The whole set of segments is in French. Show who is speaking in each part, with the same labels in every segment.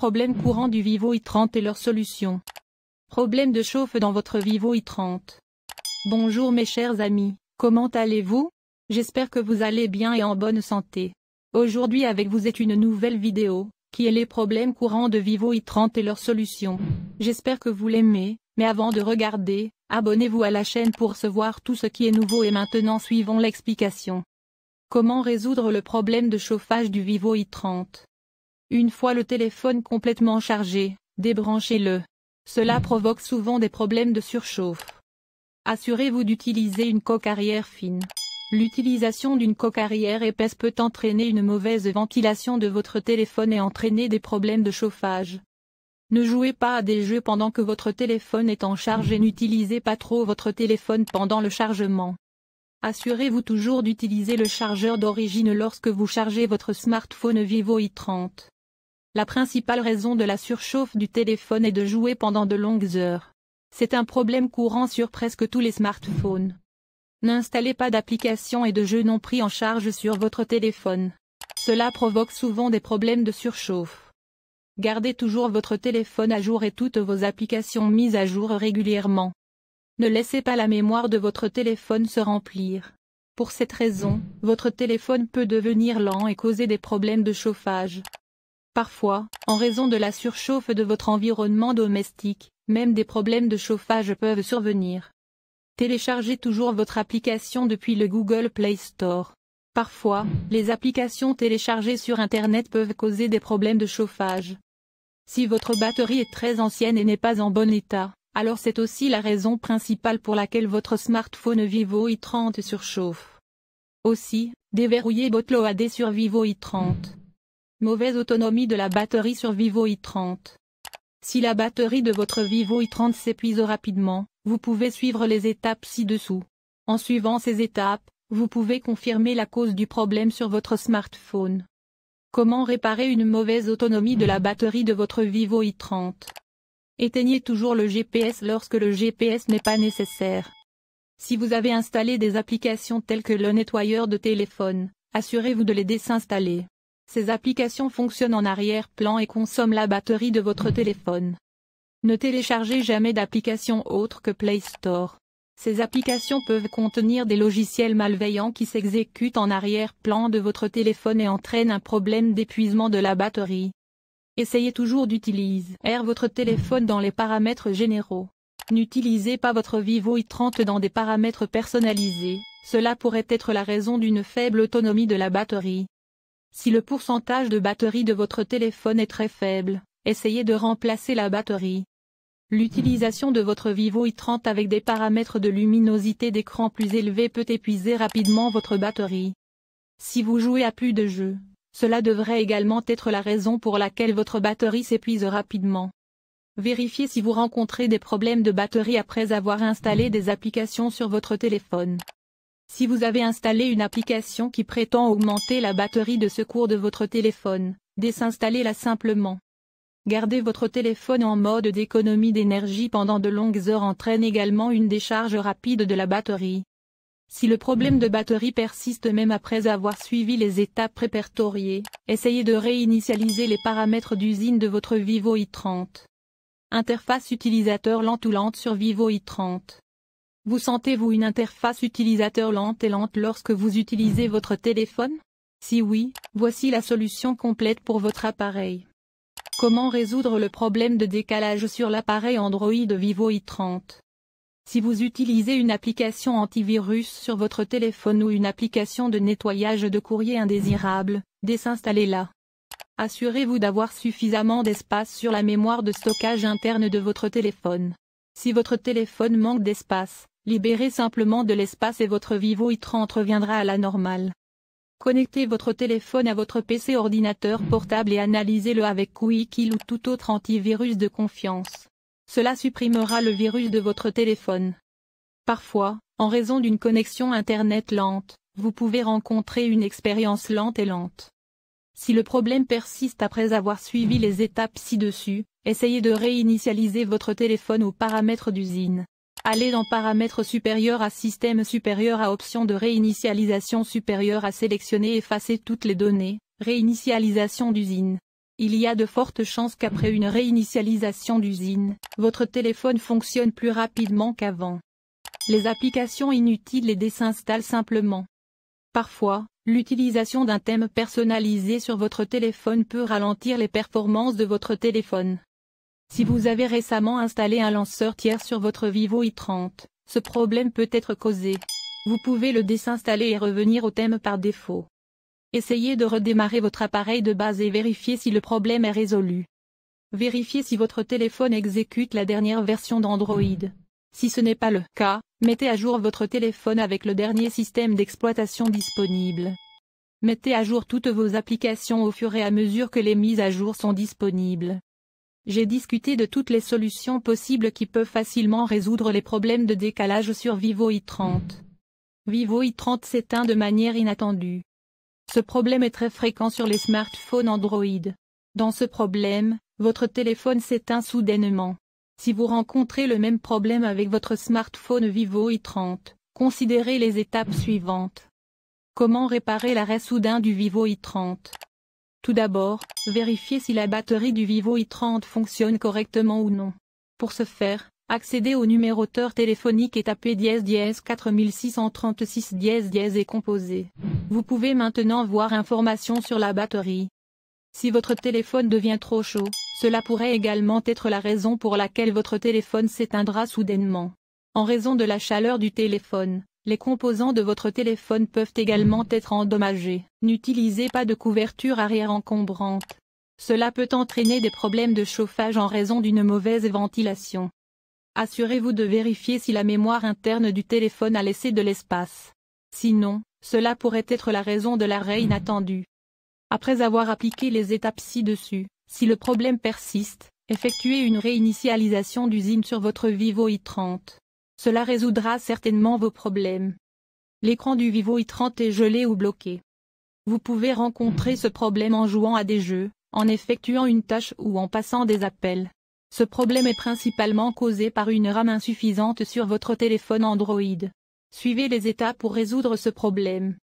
Speaker 1: problèmes courants du Vivo i30 et leurs solutions. Problème de chauffe dans votre Vivo i30. Bonjour mes chers amis, comment allez-vous? J'espère que vous allez bien et en bonne santé. Aujourd'hui avec vous est une nouvelle vidéo, qui est les problèmes courants de Vivo i30 et leurs solutions. J'espère que vous l'aimez, mais avant de regarder, abonnez-vous à la chaîne pour recevoir tout ce qui est nouveau et maintenant suivons l'explication. Comment résoudre le problème de chauffage du Vivo i30? Une fois le téléphone complètement chargé, débranchez-le. Cela provoque souvent des problèmes de surchauffe. Assurez-vous d'utiliser une coque arrière fine. L'utilisation d'une coque arrière épaisse peut entraîner une mauvaise ventilation de votre téléphone et entraîner des problèmes de chauffage. Ne jouez pas à des jeux pendant que votre téléphone est en charge et n'utilisez pas trop votre téléphone pendant le chargement. Assurez-vous toujours d'utiliser le chargeur d'origine lorsque vous chargez votre smartphone Vivo i30. La principale raison de la surchauffe du téléphone est de jouer pendant de longues heures. C'est un problème courant sur presque tous les smartphones. N'installez pas d'applications et de jeux non pris en charge sur votre téléphone. Cela provoque souvent des problèmes de surchauffe. Gardez toujours votre téléphone à jour et toutes vos applications mises à jour régulièrement. Ne laissez pas la mémoire de votre téléphone se remplir. Pour cette raison, votre téléphone peut devenir lent et causer des problèmes de chauffage. Parfois, en raison de la surchauffe de votre environnement domestique, même des problèmes de chauffage peuvent survenir. Téléchargez toujours votre application depuis le Google Play Store. Parfois, les applications téléchargées sur Internet peuvent causer des problèmes de chauffage. Si votre batterie est très ancienne et n'est pas en bon état, alors c'est aussi la raison principale pour laquelle votre smartphone Vivo i30 surchauffe. Aussi, déverrouillez BootloAD sur Vivo i30. Mauvaise autonomie de la batterie sur Vivo i30. Si la batterie de votre Vivo i30 s'épuise rapidement, vous pouvez suivre les étapes ci-dessous. En suivant ces étapes, vous pouvez confirmer la cause du problème sur votre smartphone. Comment réparer une mauvaise autonomie de la batterie de votre Vivo i30? Éteignez toujours le GPS lorsque le GPS n'est pas nécessaire. Si vous avez installé des applications telles que le nettoyeur de téléphone, assurez-vous de les désinstaller. Ces applications fonctionnent en arrière-plan et consomment la batterie de votre téléphone. Ne téléchargez jamais d'applications autres que Play Store. Ces applications peuvent contenir des logiciels malveillants qui s'exécutent en arrière-plan de votre téléphone et entraînent un problème d'épuisement de la batterie. Essayez toujours d'utiliser votre téléphone dans les paramètres généraux. N'utilisez pas votre Vivo i30 dans des paramètres personnalisés, cela pourrait être la raison d'une faible autonomie de la batterie. Si le pourcentage de batterie de votre téléphone est très faible, essayez de remplacer la batterie. L'utilisation de votre Vivo i30 avec des paramètres de luminosité d'écran plus élevés peut épuiser rapidement votre batterie. Si vous jouez à plus de jeux, cela devrait également être la raison pour laquelle votre batterie s'épuise rapidement. Vérifiez si vous rencontrez des problèmes de batterie après avoir installé des applications sur votre téléphone. Si vous avez installé une application qui prétend augmenter la batterie de secours de votre téléphone, désinstallez-la simplement. Garder votre téléphone en mode d'économie d'énergie pendant de longues heures entraîne également une décharge rapide de la batterie. Si le problème de batterie persiste même après avoir suivi les étapes répertoriées, essayez de réinitialiser les paramètres d'usine de votre Vivo i30. Interface utilisateur lente ou lente sur Vivo i30. Vous sentez-vous une interface utilisateur lente et lente lorsque vous utilisez votre téléphone? Si oui, voici la solution complète pour votre appareil. Comment résoudre le problème de décalage sur l'appareil Android Vivo i30? Si vous utilisez une application antivirus sur votre téléphone ou une application de nettoyage de courrier indésirable, désinstallez-la. Assurez-vous d'avoir suffisamment d'espace sur la mémoire de stockage interne de votre téléphone. Si votre téléphone manque d'espace, libérez simplement de l'espace et votre Vivo i30 reviendra à la normale. Connectez votre téléphone à votre PC ordinateur portable et analysez-le avec QuickKill ou tout autre antivirus de confiance. Cela supprimera le virus de votre téléphone. Parfois, en raison d'une connexion Internet lente, vous pouvez rencontrer une expérience lente et lente. Si le problème persiste après avoir suivi les étapes ci-dessus, essayez de réinitialiser votre téléphone aux paramètres d'usine. Allez dans Paramètres supérieurs à Système supérieur à Options de réinitialisation supérieure à sélectionner Effacer toutes les données, Réinitialisation d'usine. il y a de fortes chances qu'après une réinitialisation d'usine, votre téléphone fonctionne plus rapidement qu'avant. Les applications inutiles les désinstallent simplement. Parfois, l'utilisation d'un thème personnalisé sur votre téléphone peut ralentir les performances de votre téléphone. Si vous avez récemment installé un lanceur tiers sur votre Vivo i30, ce problème peut être causé. Vous pouvez le désinstaller et revenir au thème par défaut. Essayez de redémarrer votre appareil de base et vérifiez si le problème est résolu. Vérifiez si votre téléphone exécute la dernière version d'Android. Si ce n'est pas le cas, mettez à jour votre téléphone avec le dernier système d'exploitation disponible. Mettez à jour toutes vos applications au fur et à mesure que les mises à jour sont disponibles. J'ai discuté de toutes les solutions possibles qui peuvent facilement résoudre les problèmes de décalage sur Vivo i30. Vivo i30 s'éteint de manière inattendue. Ce problème est très fréquent sur les smartphones Android. Dans ce problème, votre téléphone s'éteint soudainement. Si vous rencontrez le même problème avec votre smartphone Vivo i30, considérez les étapes suivantes. Comment réparer l'arrêt soudain du Vivo i30? Tout d'abord, vérifiez si la batterie du Vivo i30 fonctionne correctement ou non. Pour ce faire, accédez au numéroteur téléphonique et tapez ** 4636 * et composez. Vous pouvez maintenant voir information sur la batterie. Si votre téléphone devient trop chaud, cela pourrait également être la raison pour laquelle votre téléphone s'éteindra soudainement. En raison de la chaleur du téléphone, les composants de votre téléphone peuvent également être endommagés. N'utilisez pas de couverture arrière encombrante. Cela peut entraîner des problèmes de chauffage en raison d'une mauvaise ventilation. Assurez-vous de vérifier si la mémoire interne du téléphone a laissé de l'espace. Sinon, cela pourrait être la raison de l'arrêt inattendu. Après avoir appliqué les étapes ci-dessus, si le problème persiste, effectuez une réinitialisation d'usine sur votre Vivo i30. Cela résoudra certainement vos problèmes. L'écran du Vivo i30 est gelé ou bloqué. Vous pouvez rencontrer ce problème en jouant à des jeux, en effectuant une tâche ou en passant des appels. Ce problème est principalement causé par une RAM insuffisante sur votre téléphone Android. Suivez les étapes pour résoudre ce problème.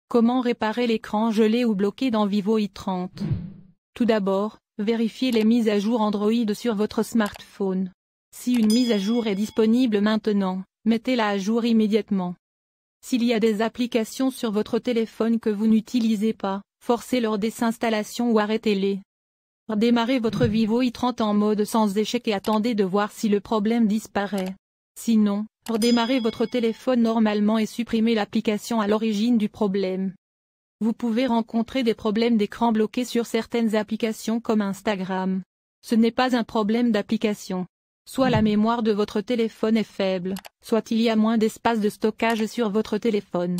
Speaker 1: Comment réparer l'écran gelé ou bloqué dans Vivo i30? Tout d'abord, vérifiez les mises à jour Android sur votre smartphone. Si une mise à jour est disponible maintenant, mettez-la à jour immédiatement. S'il y a des applications sur votre téléphone que vous n'utilisez pas, forcez leur désinstallation ou arrêtez-les. Redémarrez votre Vivo i30 en mode sans échec et attendez de voir si le problème disparaît. Sinon, redémarrez votre téléphone normalement et supprimez l'application à l'origine du problème. Vous pouvez rencontrer des problèmes d'écran bloqué sur certaines applications comme Instagram. Ce n'est pas un problème d'application. Soit la mémoire de votre téléphone est faible, soit il y a moins d'espace de stockage sur votre téléphone.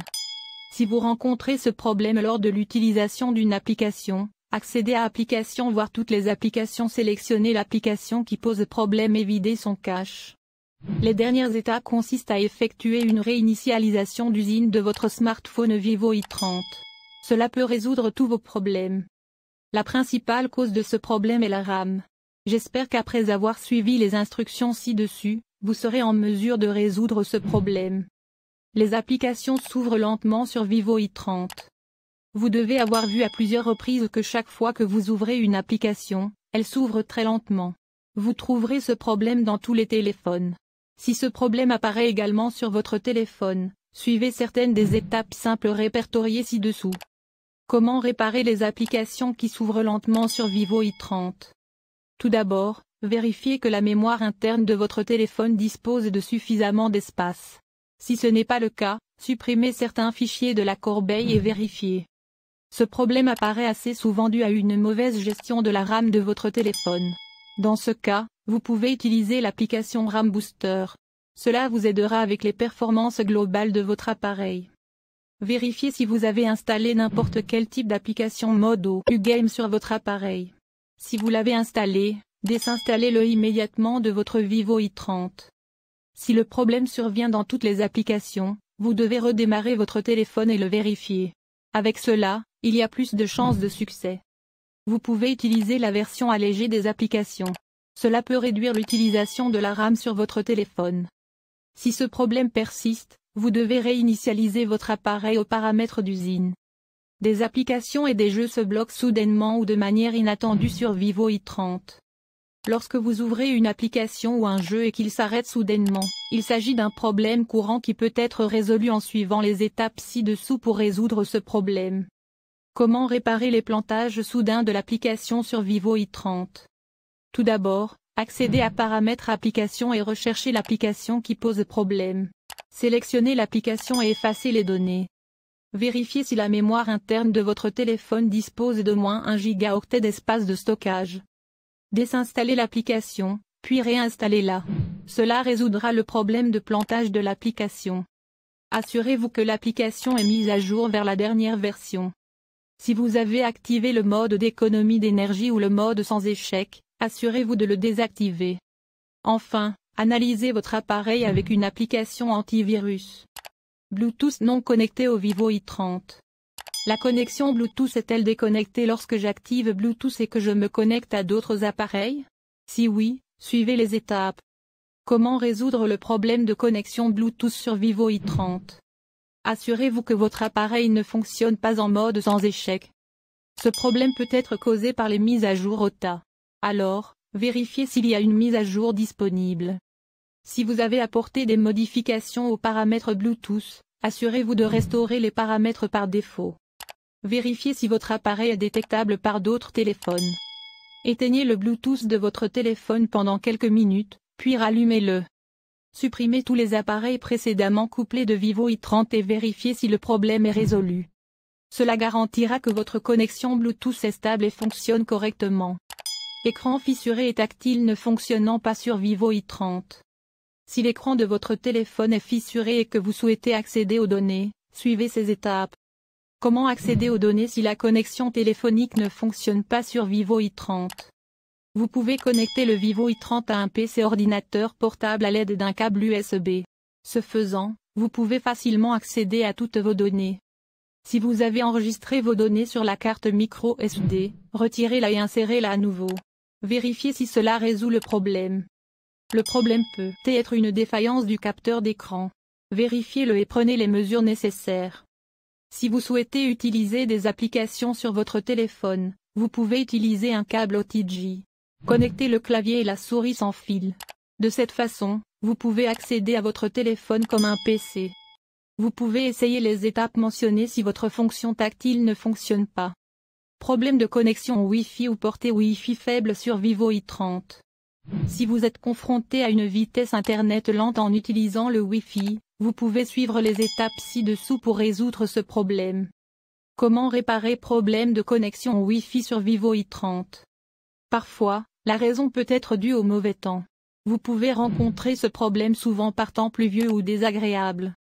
Speaker 1: Si vous rencontrez ce problème lors de l'utilisation d'une application, accédez à Applications, voir toutes les applications, sélectionnez l'application qui pose problème et videz son cache. Les dernières étapes consistent à effectuer une réinitialisation d'usine de votre smartphone Vivo i30. Cela peut résoudre tous vos problèmes. La principale cause de ce problème est la RAM. J'espère qu'après avoir suivi les instructions ci-dessus, vous serez en mesure de résoudre ce problème. Les applications s'ouvrent lentement sur Vivo i30. Vous devez avoir vu à plusieurs reprises que chaque fois que vous ouvrez une application, elle s'ouvre très lentement. Vous trouverez ce problème dans tous les téléphones. Si ce problème apparaît également sur votre téléphone, suivez certaines des étapes simples répertoriées ci-dessous. Comment réparer les applications qui s'ouvrent lentement sur Vivo i30? Tout d'abord, vérifiez que la mémoire interne de votre téléphone dispose de suffisamment d'espace. Si ce n'est pas le cas, supprimez certains fichiers de la corbeille et vérifiez. Ce problème apparaît assez souvent dû à une mauvaise gestion de la RAM de votre téléphone. Dans ce cas, vous pouvez utiliser l'application RAM Booster. Cela vous aidera avec les performances globales de votre appareil. Vérifiez si vous avez installé n'importe quel type d'application mode ou game sur votre appareil. Si vous l'avez installé, désinstallez-le immédiatement de votre Vivo i30. Si le problème survient dans toutes les applications, vous devez redémarrer votre téléphone et le vérifier. Avec cela, il y a plus de chances de succès. Vous pouvez utiliser la version allégée des applications. Cela peut réduire l'utilisation de la RAM sur votre téléphone. Si ce problème persiste, vous devez réinitialiser votre appareil aux paramètres d'usine. Des applications et des jeux se bloquent soudainement ou de manière inattendue sur Vivo i30. Lorsque vous ouvrez une application ou un jeu et qu'il s'arrête soudainement, il s'agit d'un problème courant qui peut être résolu en suivant les étapes ci-dessous pour résoudre ce problème. Comment réparer les plantages soudains de l'application sur Vivo i30? Tout d'abord, accédez à Paramètres application et recherchez l'application qui pose problème. Sélectionnez l'application et effacez les données. Vérifiez si la mémoire interne de votre téléphone dispose de moins 1 gigaoctet d'espace de stockage. Désinstallez l'application, puis réinstallez-la. Cela résoudra le problème de plantage de l'application. Assurez-vous que l'application est mise à jour vers la dernière version. Si vous avez activé le mode d'économie d'énergie ou le mode sans échec, assurez-vous de le désactiver. Enfin, analysez votre appareil avec une application antivirus. Bluetooth non connecté au Vivo i30. La connexion Bluetooth est-elle déconnectée lorsque j'active Bluetooth et que je me connecte à d'autres appareils? Si oui, suivez les étapes. Comment résoudre le problème de connexion Bluetooth sur Vivo i30? Assurez-vous que votre appareil ne fonctionne pas en mode sans échec. Ce problème peut être causé par les mises à jour OTA. Alors, vérifiez s'il y a une mise à jour disponible. Si vous avez apporté des modifications aux paramètres Bluetooth, assurez-vous de restaurer les paramètres par défaut. Vérifiez si votre appareil est détectable par d'autres téléphones. Éteignez le Bluetooth de votre téléphone pendant quelques minutes, puis rallumez-le. Supprimez tous les appareils précédemment couplés de Vivo i30 et vérifiez si le problème est résolu. Cela garantira que votre connexion Bluetooth est stable et fonctionne correctement. Écran fissuré et tactile ne fonctionnant pas sur Vivo i30. Si l'écran de votre téléphone est fissuré et que vous souhaitez accéder aux données, suivez ces étapes. Comment accéder aux données si la connexion téléphonique ne fonctionne pas sur Vivo i30? Vous pouvez connecter le Vivo i30 à un PC ordinateur portable à l'aide d'un câble USB. Ce faisant, vous pouvez facilement accéder à toutes vos données. Si vous avez enregistré vos données sur la carte micro SD, retirez-la et insérez-la à nouveau. Vérifiez si cela résout le problème. Le problème peut être une défaillance du capteur d'écran. Vérifiez-le et prenez les mesures nécessaires. Si vous souhaitez utiliser des applications sur votre téléphone, vous pouvez utiliser un câble OTG. Connectez le clavier et la souris sans fil. De cette façon, vous pouvez accéder à votre téléphone comme un PC. Vous pouvez essayer les étapes mentionnées si votre fonction tactile ne fonctionne pas. Problème de connexion Wi-Fi ou portée Wi-Fi faible sur Vivo i30. Si vous êtes confronté à une vitesse Internet lente en utilisant le Wi-Fi, vous pouvez suivre les étapes ci-dessous pour résoudre ce problème. Comment réparer problème de connexion Wi-Fi sur Vivo i30? Parfois, la raison peut être due au mauvais temps. Vous pouvez rencontrer ce problème souvent par temps pluvieux ou désagréable.